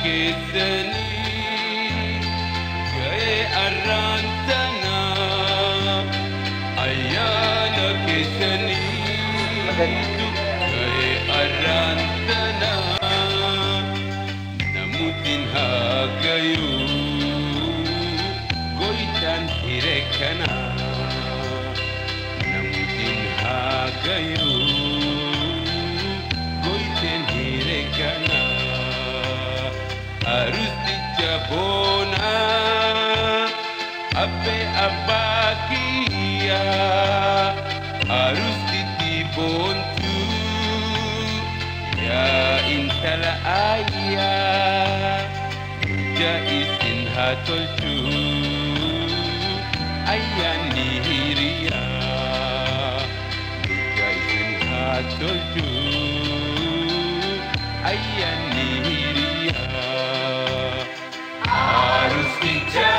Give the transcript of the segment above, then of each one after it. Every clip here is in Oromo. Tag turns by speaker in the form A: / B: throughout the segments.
A: keessanii ga'ee arraantanaa ayyaana keessanii ga'ee arraantanaa namuutiin haa gayuu goytaan hireekkanaa namuutiin haa gayuu goytaan hireekkanaa arusticha boonaa abbee abbaa kiyyaa arustitti boontuu yaa intala ayyaa ja isin haa tolchuu ayyaanni hiriyaa ja isin haa tolchuu ayyaanni hiriyaa arusticha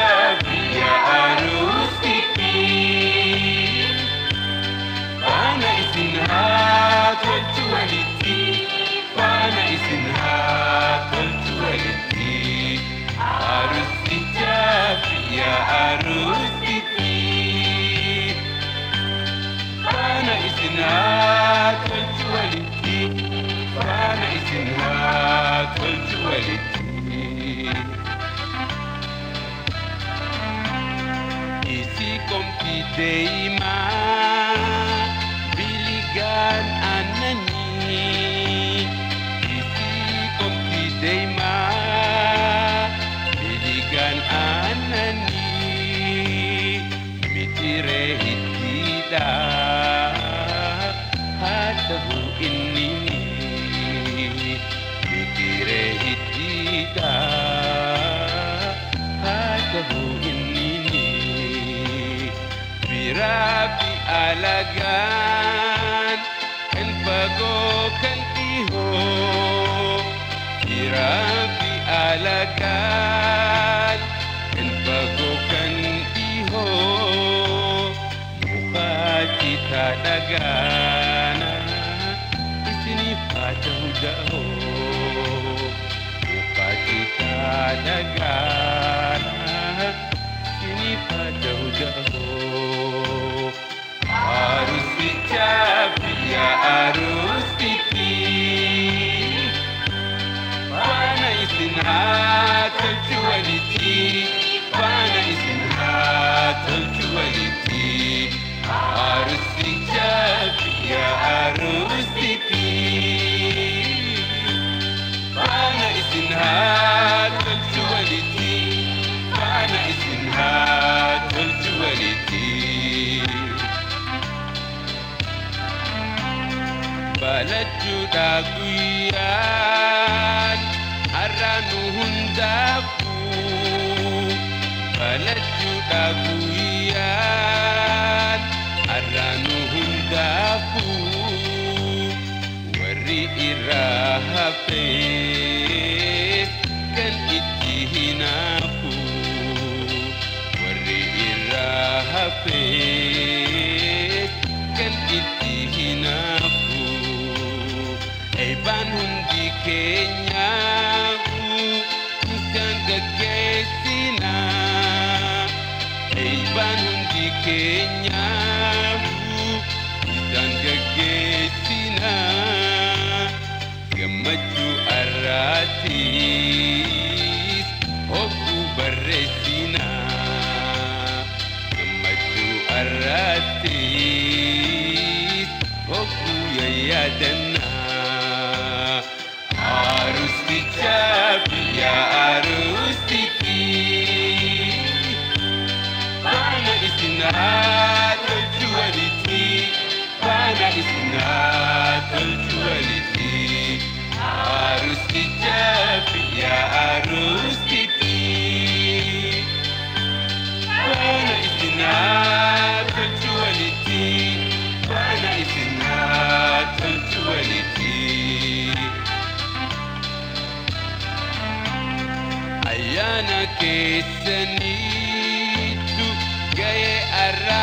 A: biyya arustiti faana isin haa tolchu walitti faana isin haa tolchu walitti arusticha biyya arustiti faana isin haa tolchu walitti faana isin haa tolchu walitti isi komti deima biligan anani isi komti deima biligan anani mitire hitida hatahu inni mitire hitida hatahu inni Rabi alagan kan pagoo kan iho Rabi alagan kan pagoo kan iho mukha kita dagana isini patahudaho mukha kita dagana isini patahudaho arusticha biyya arustiti faana isin haa tolchu walitti faana isin haa tolchu walitti arusticha biyya arustiti faana isin haa tolchu walitti faana isin haa tolchu walitti balachuudha guyyaan har'aanu hundaafuu balachuudha guyyaan har'aanu hundaafuu warri irraa hafee kan itti hinaafuu warri irraa hafee kan itti hinaafuu Eban hundi Kenya isang gagesina Eban hundi Kenya isang gagesina Gamaju aratis oku barresina Gamaju aratis oku yayadana arusticha biyya arustiti faana isin haa tolchu walitti faana isin haa tolchu walitti arusticha biyya arustiti faana isin haa tolchu walitti faana isin haa tolchu walitti ayyaana keessaniitu ga'ee arraa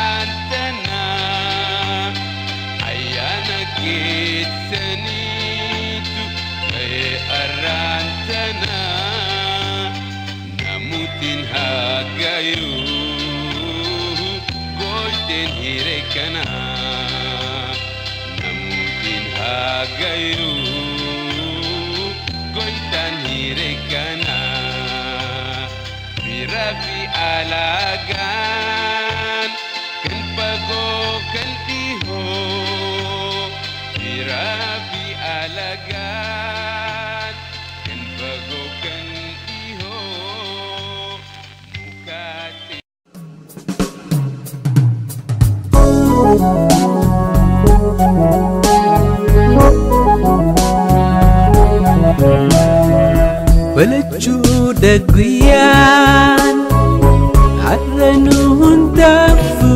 A: Namootiin hireekana namootiin hagayru goytaan hireekana birraa fi alagaan kan fagoo kan dhihoo birraa fi alagaan kan fagoo kan dhihoo mukaatti.
B: Balachuu dagguyaan har'anu hundaafu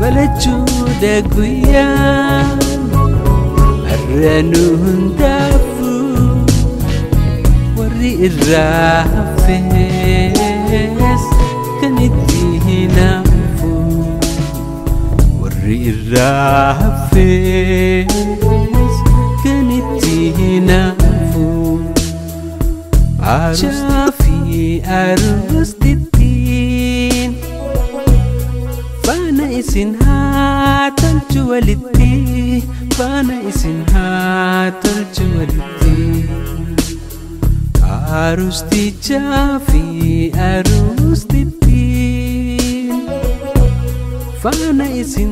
B: balachuu dagguyaan har'anu hundaafu warri irraa hafees kan itti hinaafu warri irraa hafees kan itti hinaafu. Shafi arus dittin Fana isin tolchu walitti Fana isin tolchu walitti Arus di shafi arus dittin Fana isin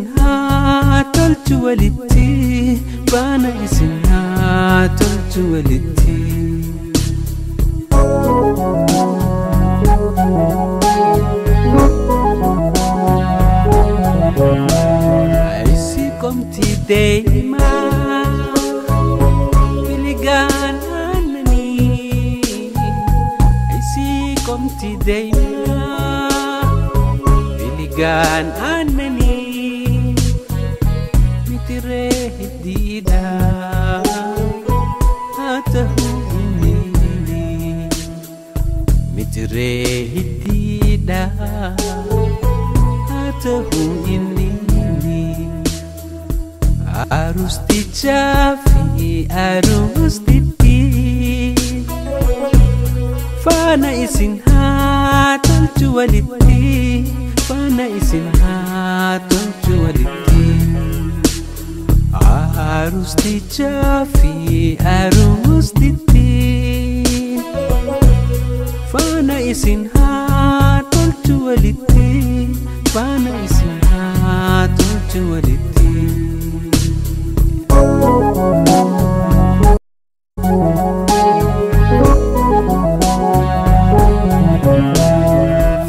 B: tolchu walitti Fana isin tolchu walitti. Komti deema biligaan aananii Aisi komti deema biligaan aananii Mitiree hiddiidha haa ta'uu inni Mitiree hiddiidha haa ta'uu inni. Arus di shafi arus dittin Fana isin tolchu walitti Fana isin tolchu walitti Arus di shafi arus dittin Fana isin tolchu walitti Fana isin tolchu walitti.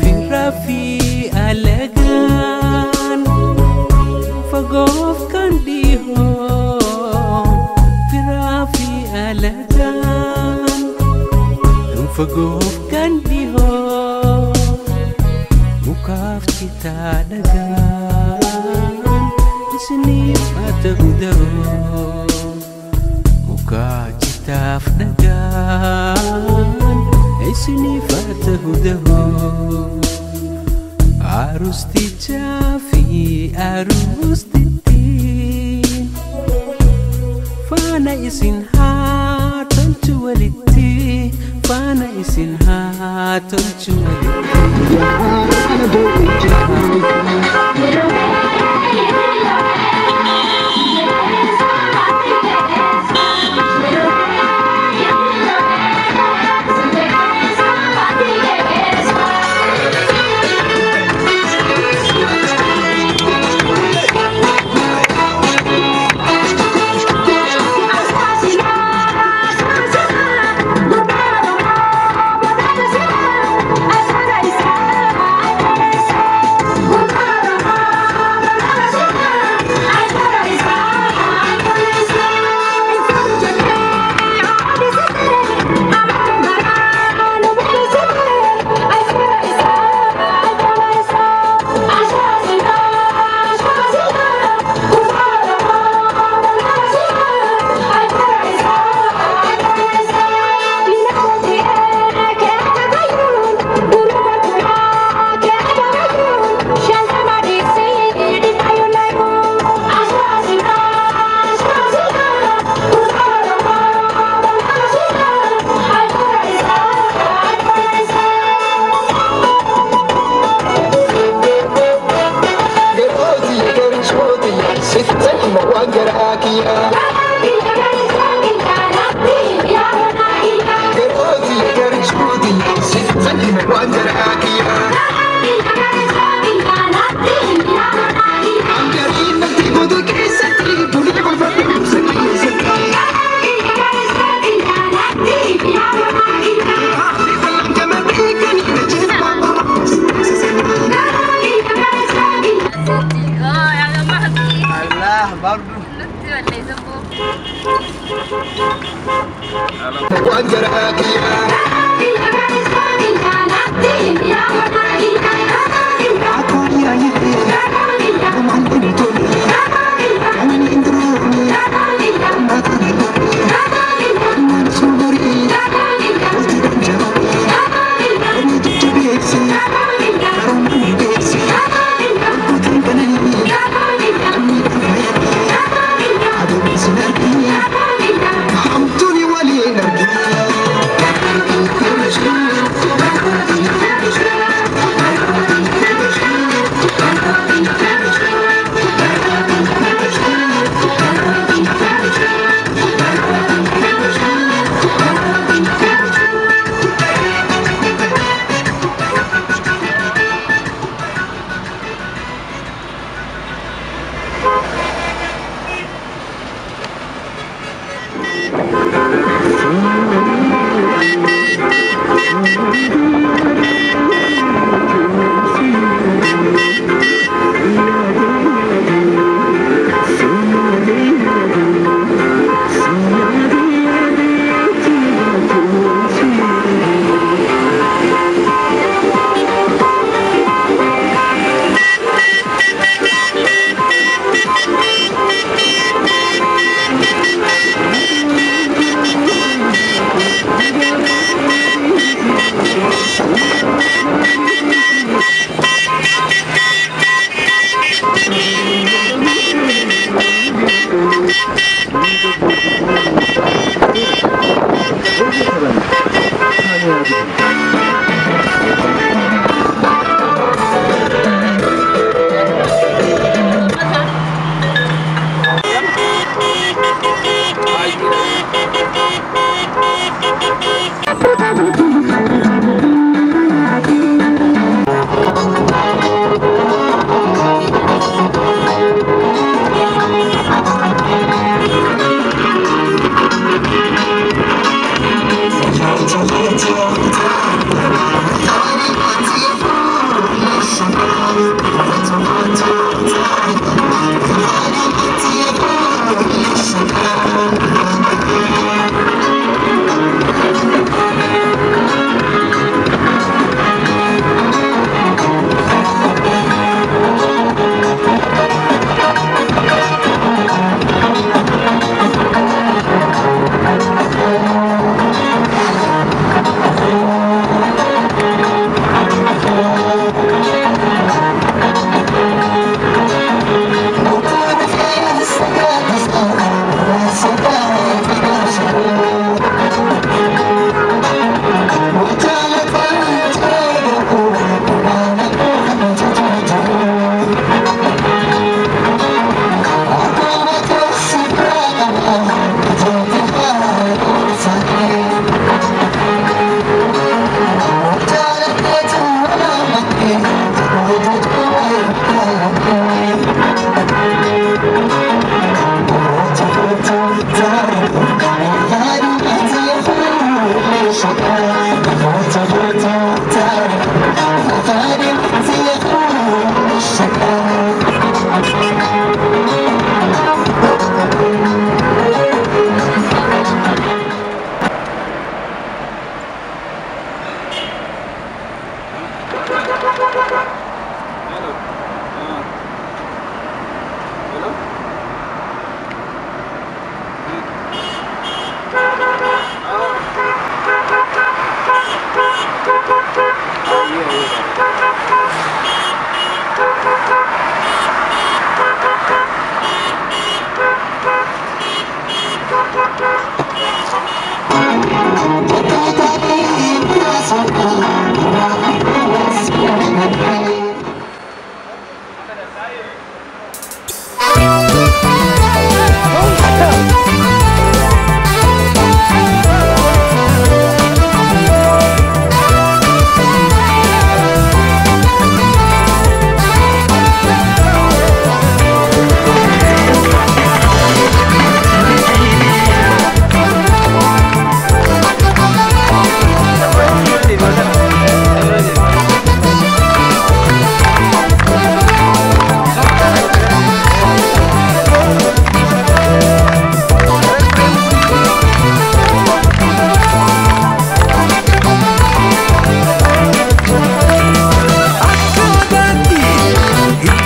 B: Birraa fi alagaan fagoof kan dhihoo Birraa fi alagaan fagoof kan dhihoo mukaaf citaa dhagaan isiniif haa ta'u dahoo mukaa citaaf dhagaan isiniif haa ta'u dahoo arus di shafi arus dittin Fana isin tolchu walitti Fana isin tolchu walitti.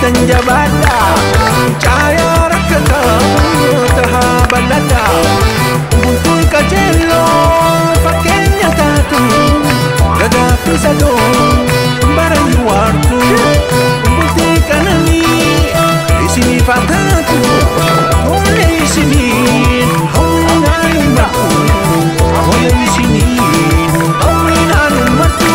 C: Tanjabada Caya rakata Taha balada Buntun kajelo Fakenya tatu Gada pisado Barang wartu Bunti kanani Isini fatatu Ole isini Hawina matu Ole isini Hawina matu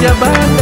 C: Jabada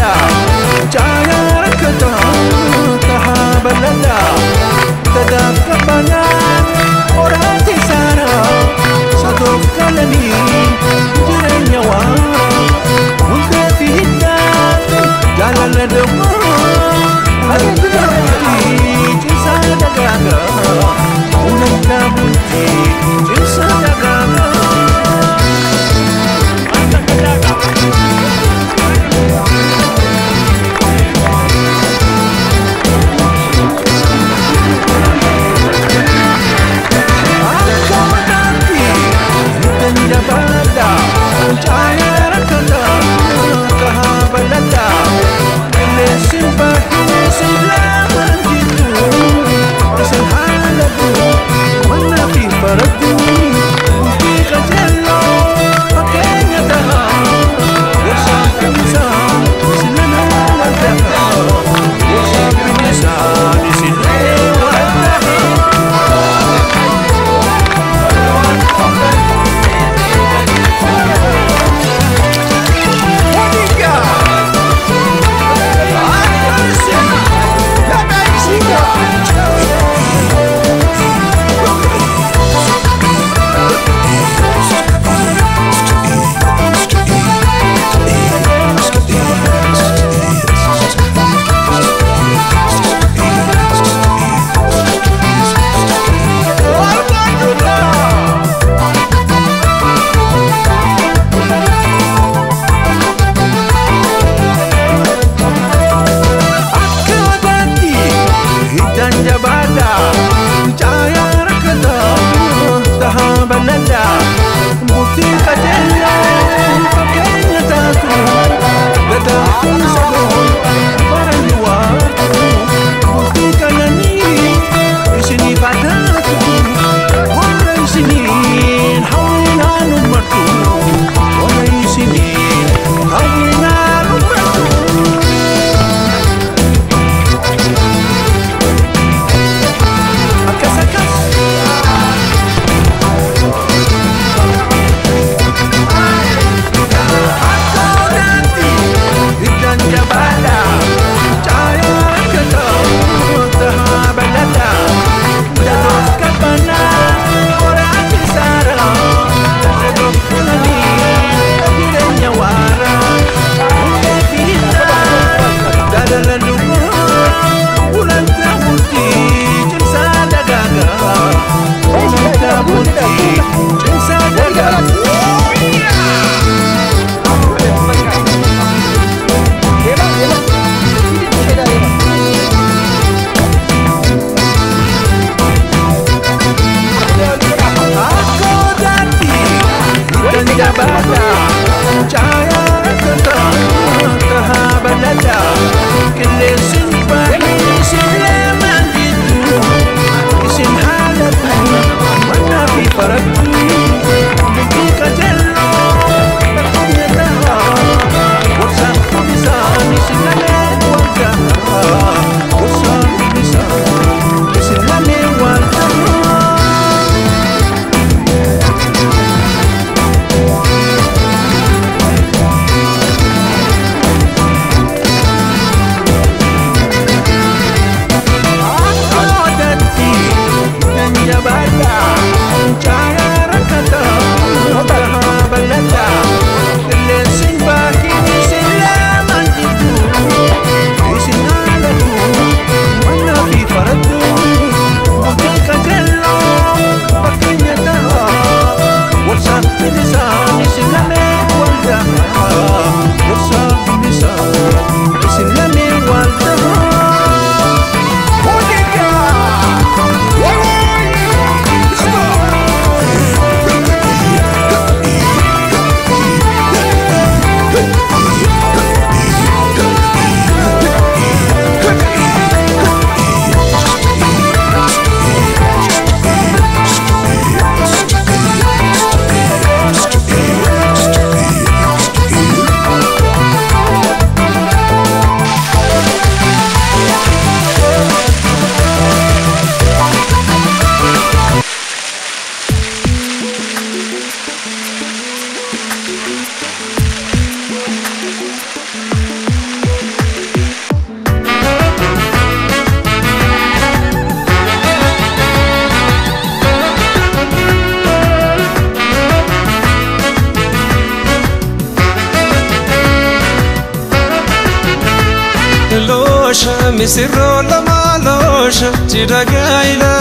D: Losha misirro lama losha chidagaila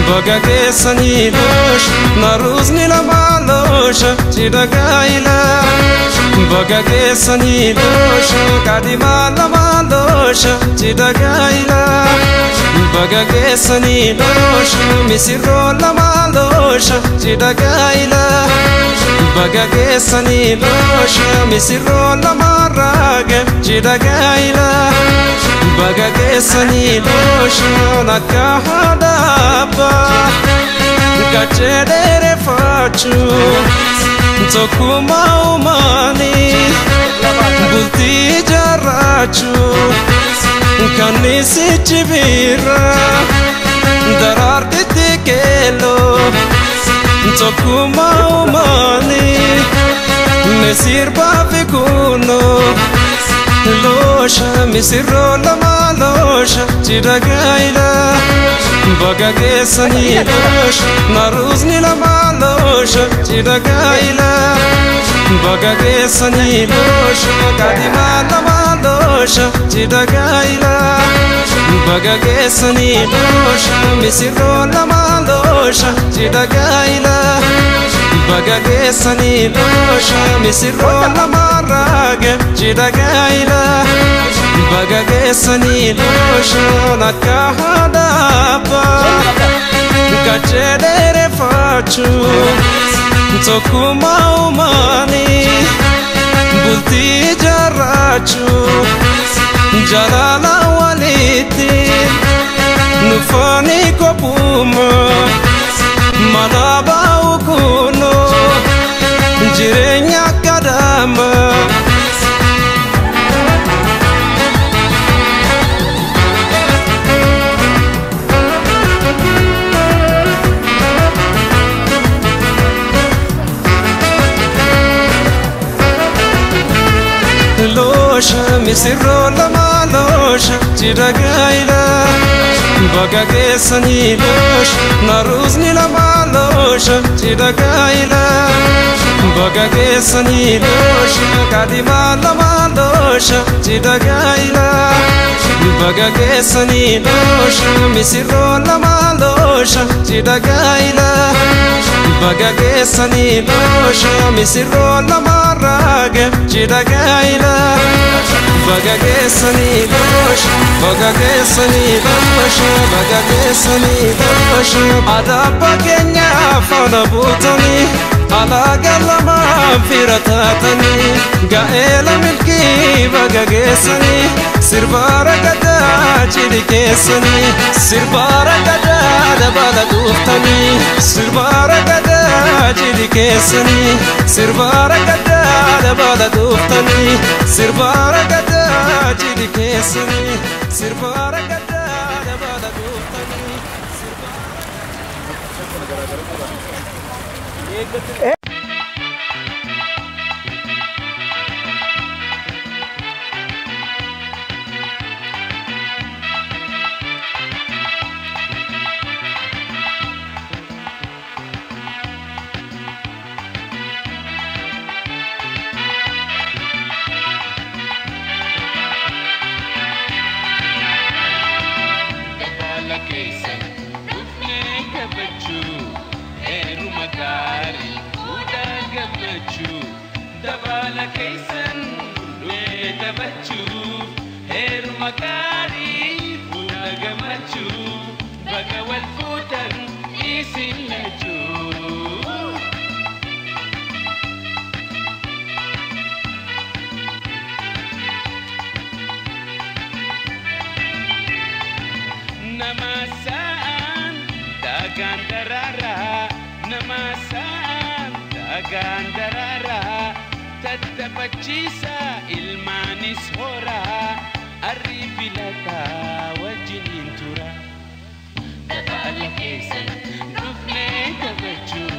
D: baga kesani losha naruzni lama losha chidagaila baga kesani losha kadima lama losha chidagaila baga kesani losha misirro lama losha chidagaila baga kesani losha misirro lama raga chidagaila baga kesani losha nakahadaba gachedere fachu tokuma umani bulti jarachu kanisi chibira dararti tikelo tokuma umani mesirba fikuno Losha misirro lama losha chidagaila baga kesani losha naruzni lama losha chidagaila baga kesani losha kadima lama losha chidagaila baga kesani losha misirro lama losha chidagaila baga kesani losha misirro lama raga chidagaila baga kesani losha nakahadaba gachedere fachu tokuma umani bulti jarachu jalala waliti nufani kopuma manaba ukuno jirenya kadama Losha misirro lama losha chidagaila baga kesani losha naruzni lama losha chidagaila baga kesani losha kadima lama losha chidagaila baga kesani losha misirro lama losha chidagaila baga kesani losha misirro lama raga chidagaila baga kesani losha baga kesani losha baga kesani losha adaba kenya fana butani ala galama firatatani gaela milki baga kesani sirbara gada chidi kesani sirbara gada dabala duftani sirbara gada chidi kesani sirbara gada dabala duftani sirbara gada chidi kesani sirbara gada dabala duftani
A: Dabala kaisan tabachu her magari unagamachu bagawal futan isinaju namasan dagandarara namasan dagandarara تتبجيسا المانيس هورا الريفي لتا وجنين تورا دبالا كيسا نفني تبجو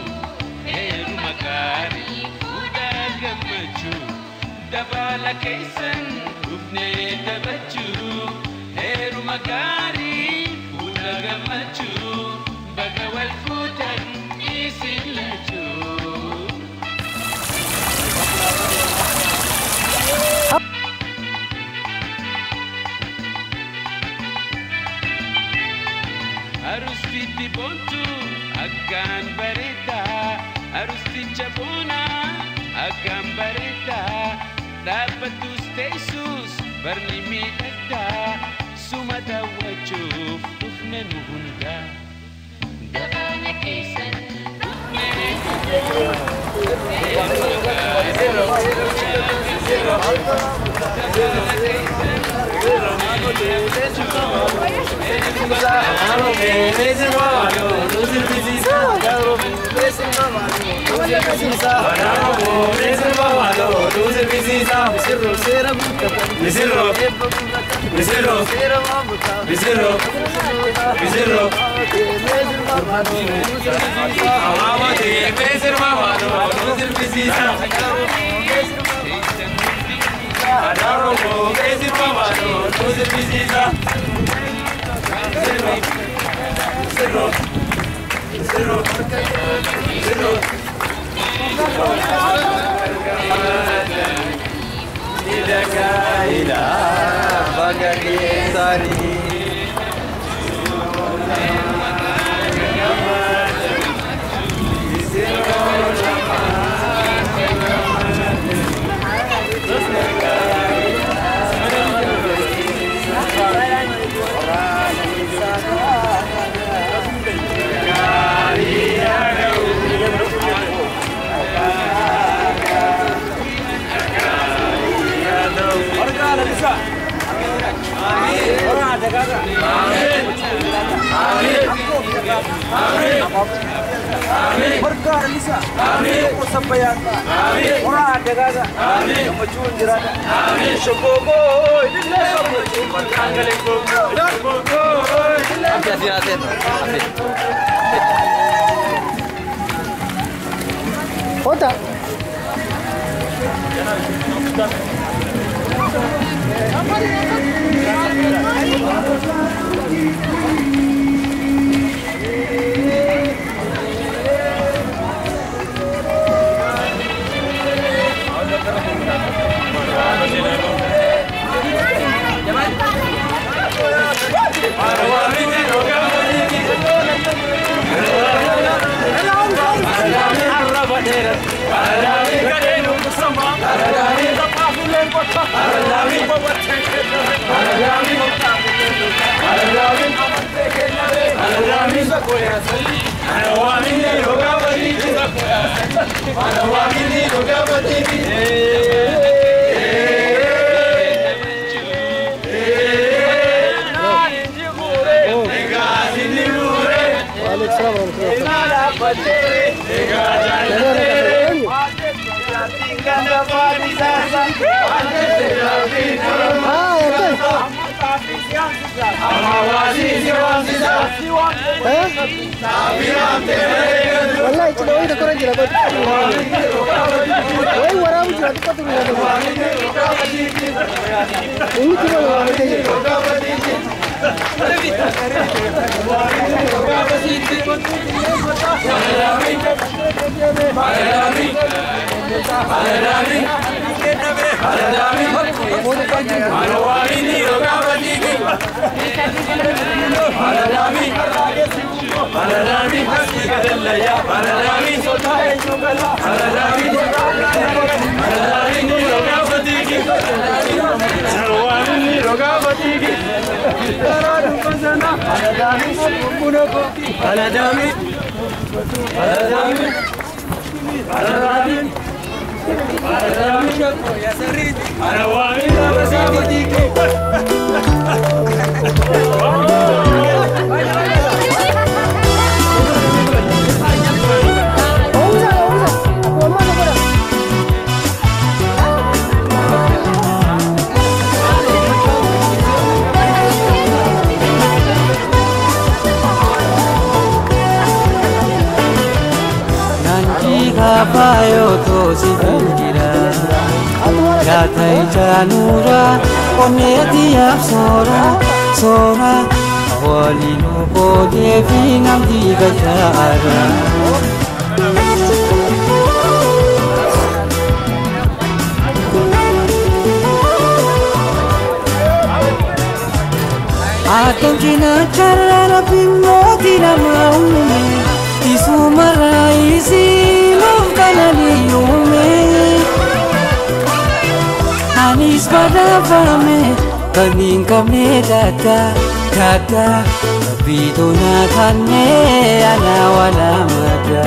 A: هيرو مكاري ودا جمجو دبالا كيسا نفني تبجو هيرو مكاري ودا جمجو بقى والفوتن إيسي لجو Arustitti bontu akkaan bareedaa Arusticha boonaa akkaan bareedaa dhaabbatus teessus barni miidhagdaa suma daawwachuuf dhufne nu hundaa Gabana keessan dhufne
B: Payo to sigira Gata janura Oneti absora Sora Wali no bode vinam diga jara Atom cinacharra pinnoti namaume Isuma raisi mufkanaliyume Anis badafame kanin kamne dada dada Bidona kanne ana wala mada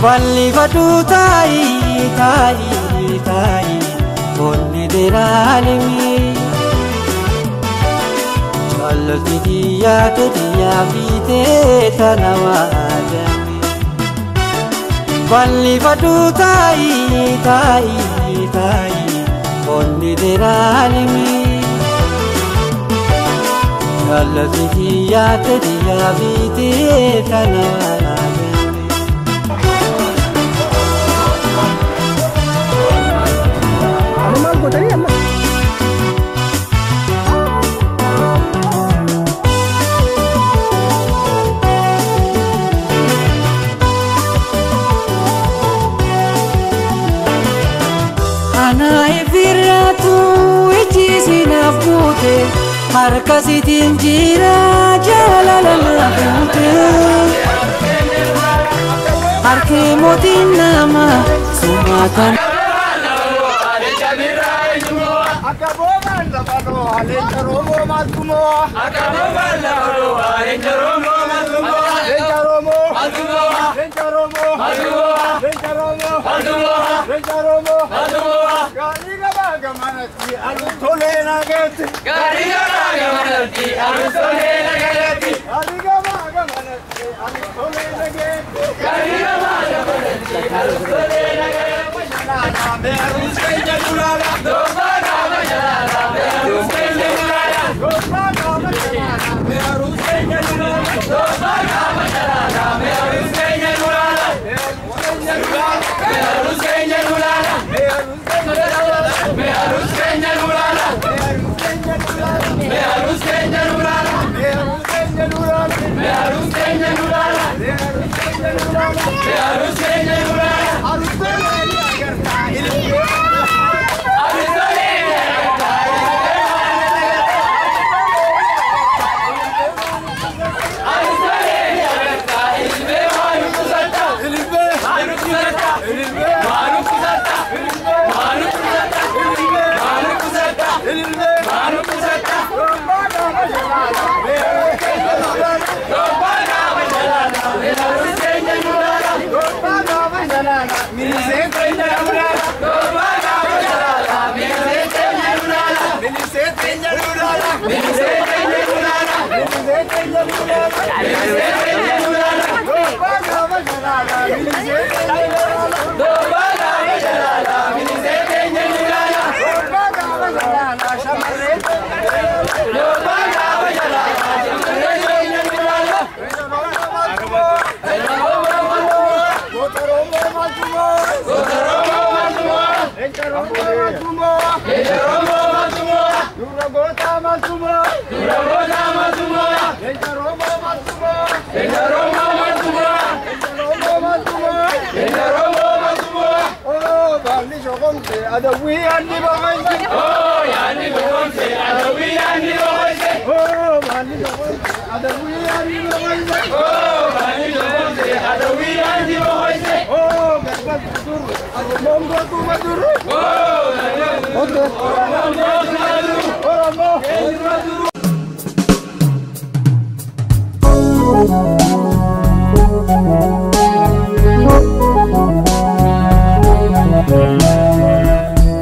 B: Valli vadu tai tai tai Onni deralimi Chalti diya vite tanawa adami Valli vadu tai tai tai Onni deralimi Chalti diya vite tanawa adami Anai viratu ijizina pute Harkasitin jira jalala pute Harke motin nama sumatan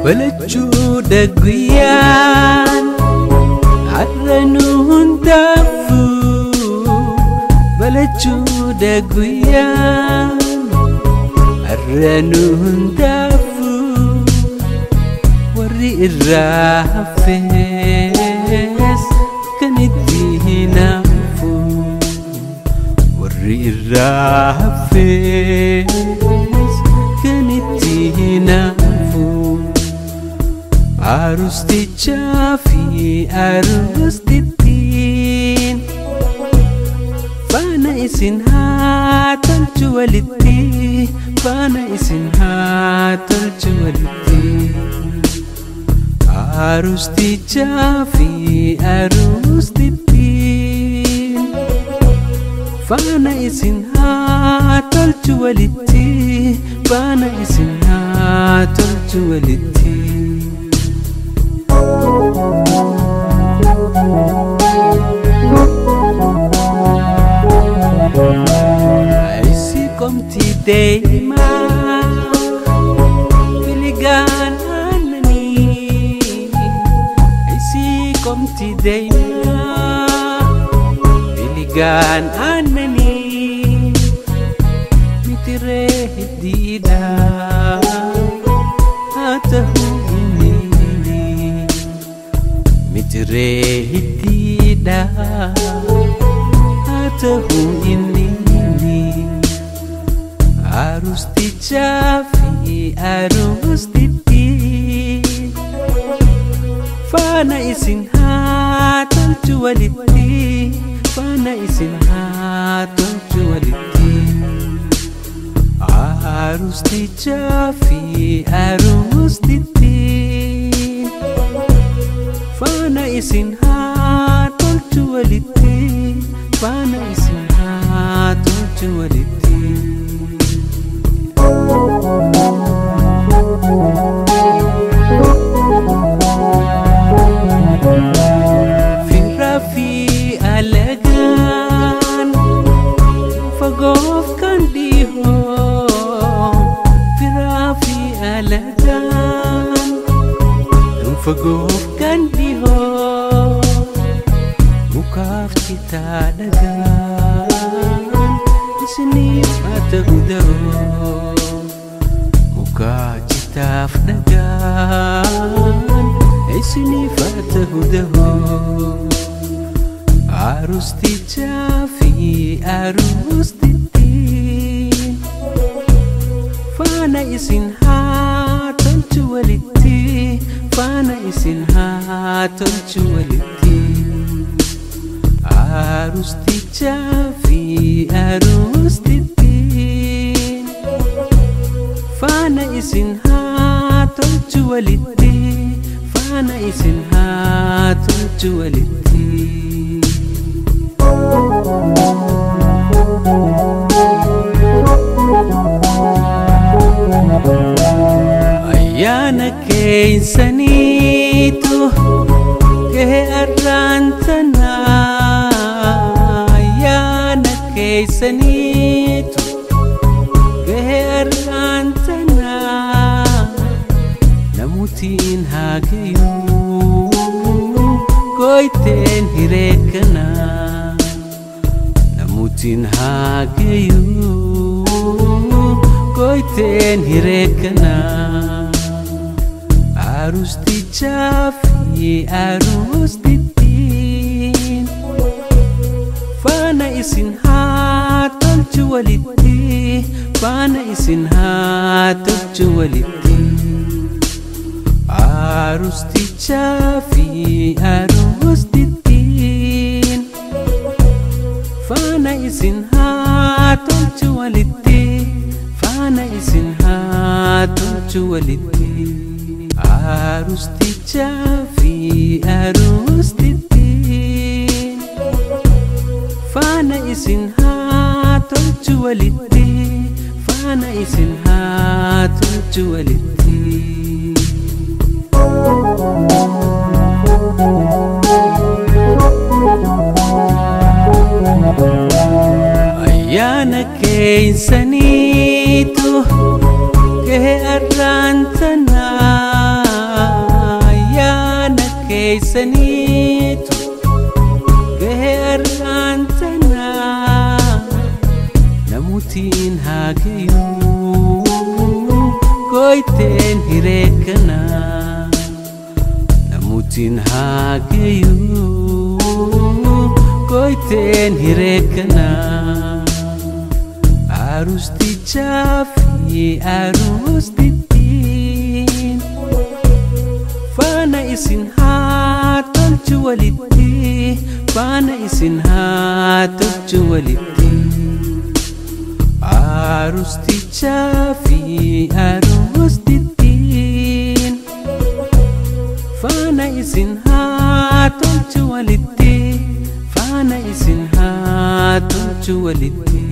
E: Balachu dagwiyan Arranun dafu Balachu dagwiyan Arranun dafu Warri irrafes Kaniti hinafu Warri irrafes Kaniti hinafu Arusticha fi arustitin Fana isin hatan chuwalitti faana isin haa tolchu walitti arustichaa fi arustittiin faana isin haa tolchu walitti faana isin haa tolchu walitti aisi komti deema biligaan aanani aisi komti deema biligaan aanani mitire hiddiidha haa ta'uu inni mitire hiddiidha haa ta'uu inni arustichaa fi arustittiin faana isin haa tolchu walitti faana isin haa tolchu walitti arustichaa fi arustittiin faana isin haa tolchu walitti faana isin haa tolchu walitti firraa fi alagaan fagoof kan dhihoo firraa fi alagaan fagoof kan dhihoo mukaaf citaa dhagaan isiniif haa ta'u da'oo mukaa citaaf dhagaan isiniif haa ta'u da'oo arustichaa fi arustittiin faana isin haa tolchu walitti faana isin haa tolchu walitti arustichaa fi arustittiin faana isin haa tolchu walitti faana isin haa tolchu walitti ayyaana keeysaniitu gahee arraantanaa ayyaana keeysaniitu gahee arraantanaa namutiin haa gayuu goyteen hireekkanaa namutiin haa gayuu goyteen hireekkanaa arustichaa fi arustittiin faana isin haa tolchu walitti faana isin haa tolchu walitti arustichaa fi arustittiin faana isin haa tolchu walitti faana isin haa tolchu walitti arustichaa fi arustittiin faana isin haa tolchu walitti faana isin haa tolchu walitti ayyaana keeysaniitu gahee arraantanaa ayyaana keeysaniitu gahee arraantanaa namutiin haa gayuu goyteen hireekkanaa namutiin haa gayuu goyteen hireekkanaa arustichaa fi arustittiin faana isin haa tolchu walitti faana isin haa tolchu walitti arustichaa fi arustittiin faana isin haa tolchu walitti faana isin haa tolchu walitti